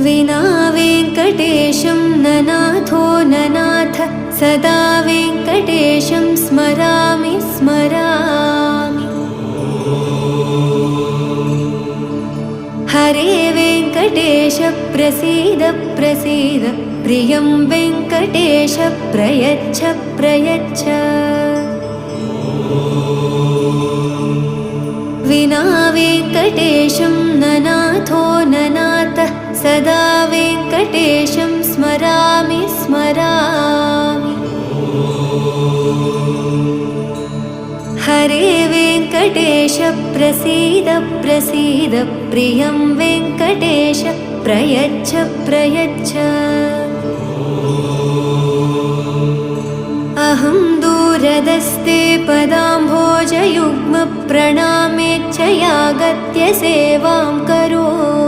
विना वेङ्कटेशं ननाथो ननाथ सदा वेङ्कटेशं स्मरामि स्मरामि। हरे वेङ्कटेश प्रसीद प्रसीद प्रियं वेङ्कटेश प्रयच्छ प्रयच्छ। विना वेङ्कटेशं ननाथो ननाथ सदा वेङ्कटेशं स्मरामि स्मरामि। हरे वेङ्कटेश प्रसीद प्रसीद प्रियं वेङ्कटेश प्रयच्छ प्रयच्छ। अहं दूरदस्ते पदाम्भोजयुग्म प्रणामेच्छयागत्य सेवां करोमि।